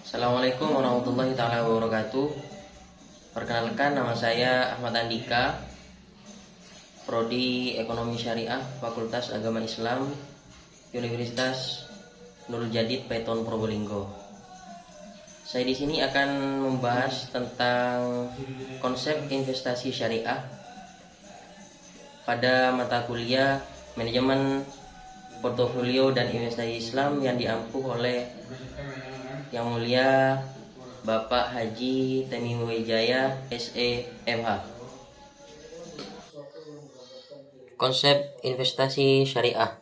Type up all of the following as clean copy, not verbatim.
Assalamualaikum warahmatullahi taala wabarakatuh. Perkenalkan, nama saya Ahmad Andika, Prodi Ekonomi Syariah, Fakultas Agama Islam, Universitas Nurul Jadid Peton Probolinggo. Saya di sini akan membahas tentang konsep investasi syariah pada mata kuliah Manajemen Portofolio dan Investasi Islam yang diampu oleh Yang Mulia Bapak Haji Tamim Wijaya SEMH. Konsep investasi syariah.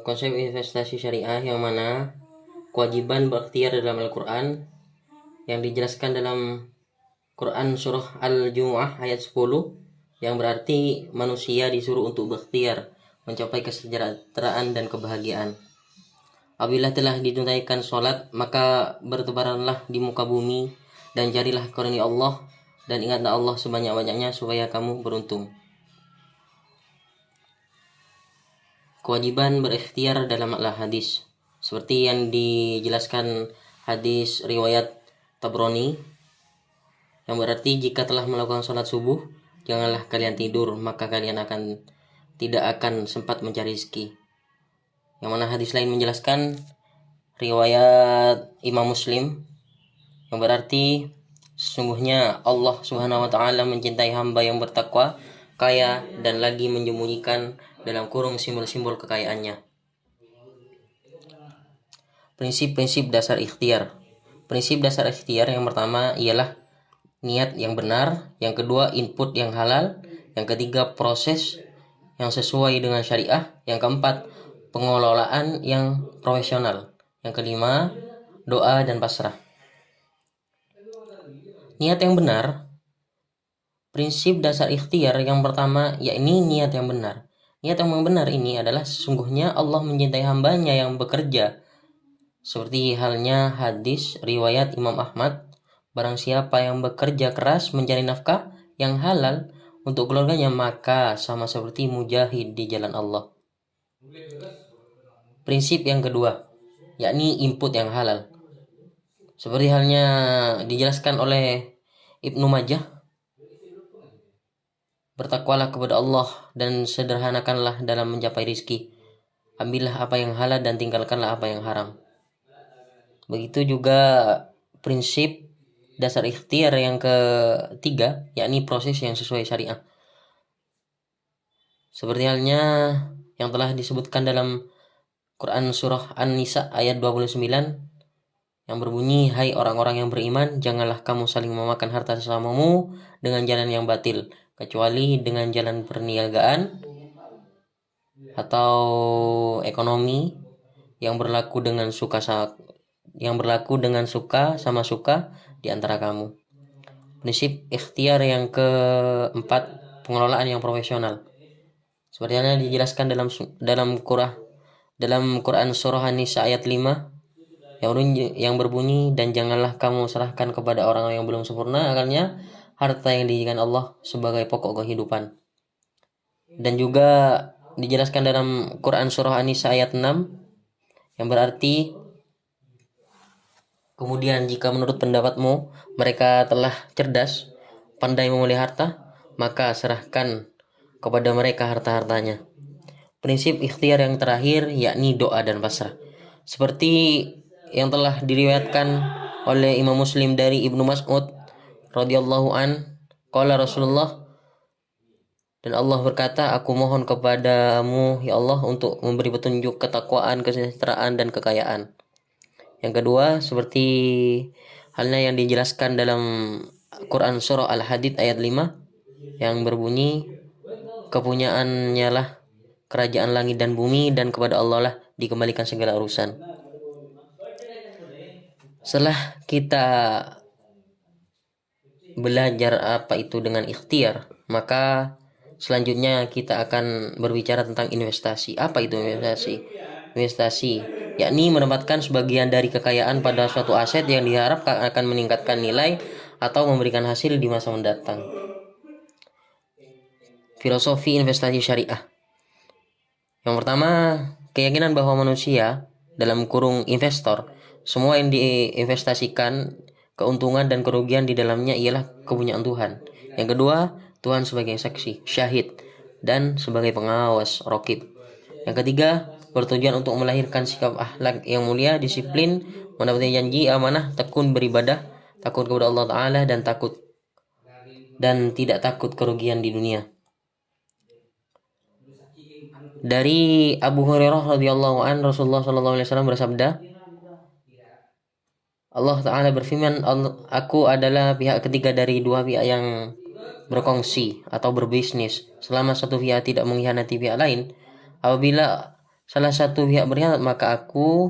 Konsep investasi syariah yang mana kewajiban berikhtiar dalam Al-Quran yang dijelaskan dalam Quran surah Al-Jumu'ah ayat 10, yang berarti manusia disuruh untuk berikhtiar mencapai kesejahteraan dan kebahagiaan. Apabila telah ditunaikan sholat, maka bertebaranlah di muka bumi dan carilah karunia Allah, dan ingatlah Allah sebanyak-banyaknya supaya kamu beruntung. Kewajiban berikhtiar dalam hadis seperti yang dijelaskan hadis riwayat Tabrani, yang berarti jika telah melakukan sholat subuh, janganlah kalian tidur, maka kalian tidak akan sempat mencari rezeki. Yang mana hadis lain menjelaskan riwayat Imam Muslim, yang berarti sesungguhnya Allah Subhanahu wa taala mencintai hamba yang bertakwa, kaya, dan lagi menyembunyikan dalam kurung simbol-simbol kekayaannya. Prinsip-prinsip dasar ikhtiar. Prinsip dasar ikhtiar yang pertama ialah niat yang benar, yang kedua input yang halal, yang ketiga proses yang sesuai dengan syariah, yang keempat pengelolaan yang profesional, yang kelima doa dan pasrah. Niat yang benar. Prinsip dasar ikhtiar yang pertama yakni niat yang benar. Niat yang benar ini adalah sesungguhnya Allah mencintai hambanya yang bekerja. Seperti halnya hadis riwayat Imam Ahmad, barang siapa yang bekerja keras mencari nafkah yang halal untuk keluarganya, maka sama seperti mujahid di jalan Allah. Prinsip yang kedua yakni input yang halal. Seperti halnya dijelaskan oleh Ibnu Majah, bertakwalah kepada Allah dan sederhanakanlah dalam mencapai rizki. Ambillah apa yang halal dan tinggalkanlah apa yang haram. Begitu juga prinsip dasar ikhtiar yang ketiga, yakni proses yang sesuai syariah. Seperti halnya yang telah disebutkan dalam Quran surah An-Nisa ayat 29, yang berbunyi, hai orang-orang yang beriman, janganlah kamu saling memakan harta sesamamu dengan jalan yang batil, kecuali dengan jalan perniagaan atau ekonomi yang berlaku dengan suka sama suka di antara kamu. Prinsip ikhtiar yang keempat, pengelolaan yang profesional. Seperti yang dijelaskan dalam Quran surah An-Nisa ayat 5, yang berbunyi, dan janganlah kamu serahkan kepada orang yang belum sempurna akalnya harta yang dijadikan Allah sebagai pokok kehidupan. Dan juga dijelaskan dalam Quran surah An-Nisa ayat 6, yang berarti kemudian jika menurut pendapatmu mereka telah cerdas, pandai memilih harta, maka serahkan kepada mereka harta-hartanya. Prinsip ikhtiar yang terakhir yakni doa dan pasrah. Seperti yang telah diriwayatkan oleh Imam Muslim dari Ibnu Mas'ud radhiyallahu an, qala Rasulullah, dan Allah berkata, aku mohon kepadamu ya Allah untuk memberi petunjuk ketakwaan, kesejahteraan, dan kekayaan. Yang kedua, seperti halnya yang dijelaskan dalam Quran surah Al-Hadid ayat 5, yang berbunyi, kepunyaannya lah kerajaan langit dan bumi, dan kepada Allah lah dikembalikan segala urusan. Setelah kita belajar apa itu dengan ikhtiar, maka selanjutnya kita akan berbicara tentang investasi. Apa itu investasi? Investasi yakni menempatkan sebagian dari kekayaan pada suatu aset yang diharapkan akan meningkatkan nilai atau memberikan hasil di masa mendatang. Filosofi investasi syariah. Yang pertama, keyakinan bahwa manusia dalam kurung investor, semua yang diinvestasikan, keuntungan dan kerugian di dalamnya ialah kepunyaan Tuhan. Yang kedua, Tuhan sebagai saksi, syahid, dan sebagai pengawas, raqib. Yang ketiga, bertujuan untuk melahirkan sikap akhlak yang mulia, disiplin, menepati janji, amanah, tekun beribadah, takut kepada Allah Ta'ala, dan tidak takut kerugian di dunia. Dari Abu Hurairah radhiyallahu an, Rasulullah sallallahu alaihi wasallam bersabda, Allah Ta'ala berfirman, aku adalah pihak ketiga dari dua pihak yang berkongsi atau berbisnis. Selama satu pihak tidak mengkhianati pihak lain, apabila salah satu pihak berkhianat, maka aku,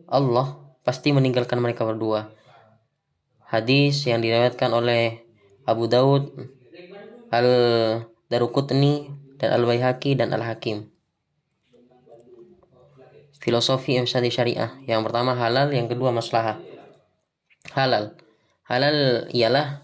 Allah, pasti meninggalkan mereka berdua. Hadis yang diriwayatkan oleh Abu Daud, Al-Daruqutni, dan Al-Baihaqi dan Al-Hakim. Filosofi investasi syariah. Yang pertama halal, yang kedua maslahah. Halal ialah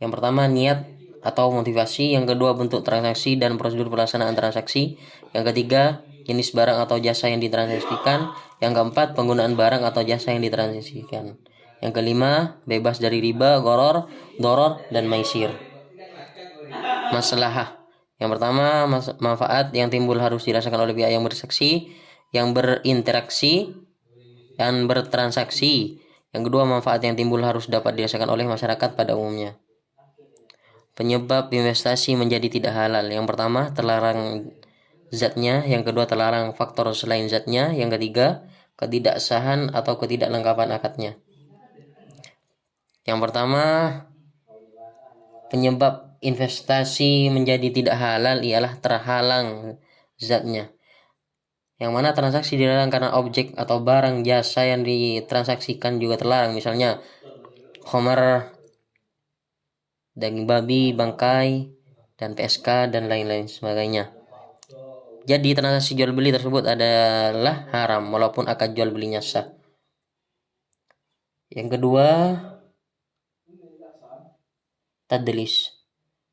yang pertama niat atau motivasi, yang kedua bentuk transaksi dan prosedur pelaksanaan transaksi, yang ketiga jenis barang atau jasa yang ditransaksikan, yang keempat penggunaan barang atau jasa yang ditransaksikan, yang kelima bebas dari riba, gharar, doror, dan maisir. Maslahah. Yang pertama, manfaat yang timbul harus dirasakan oleh pihak yang bersaksi, yang berinteraksi, dan bertransaksi. Yang kedua, manfaat yang timbul harus dapat dirasakan oleh masyarakat pada umumnya. Penyebab investasi menjadi tidak halal. Yang pertama, terlarang zatnya. Yang kedua, terlarang faktor selain zatnya. Yang ketiga, ketidaksahan atau ketidaklengkapan akadnya. Yang pertama, penyebab investasi menjadi tidak halal ialah terhalang zatnya, yang mana transaksi dilarang karena objek atau barang jasa yang ditransaksikan juga terlarang, misalnya khamar, daging babi, bangkai, dan PSK, dan lain-lain sebagainya. Jadi transaksi jual beli tersebut adalah haram walaupun akad jual belinya sah. Yang kedua, tadlis.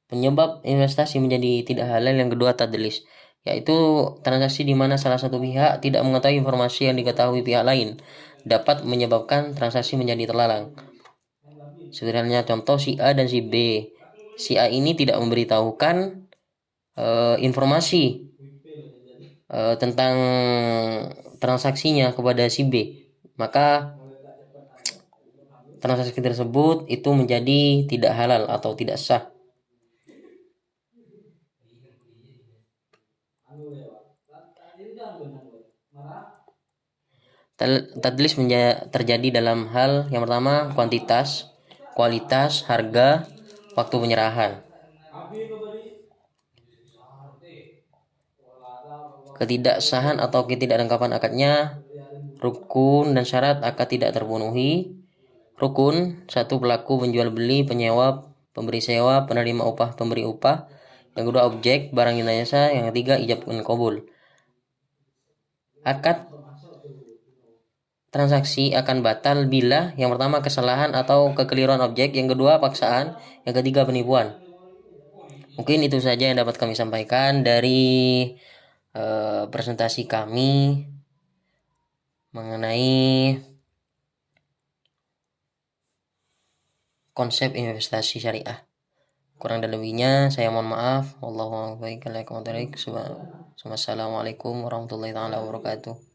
Penyebab investasi menjadi tidak halal yang kedua tadlis, yaitu transaksi di mana salah satu pihak tidak mengetahui informasi yang diketahui pihak lain dapat menyebabkan transaksi menjadi terlarang. Sebenarnya contoh si A dan si B. Si A ini tidak memberitahukan informasi tentang transaksinya kepada si B, maka transaksi tersebut itu menjadi tidak halal atau tidak sah. Tadlis terjadi dalam hal yang pertama kuantitas, kualitas, harga, waktu penyerahan. Ketidaksahan atau ketidaklengkapan akadnya, rukun dan syarat akad tidak terpenuhi. Rukun, satu pelaku penjual beli, penyewa, pemberi sewa, penerima upah, pemberi upah. Yang kedua objek, barang yang jasa. Yang ketiga ijab dan qabul. Akad transaksi akan batal bila yang pertama kesalahan atau kekeliruan objek, yang kedua paksaan, yang ketiga penipuan. Mungkin itu saja yang dapat kami sampaikan dari presentasi kami mengenai konsep investasi syariah. Kurang dan lebihnya saya mohon maaf. Wassalamualaikum warahmatullahi wabarakatuh.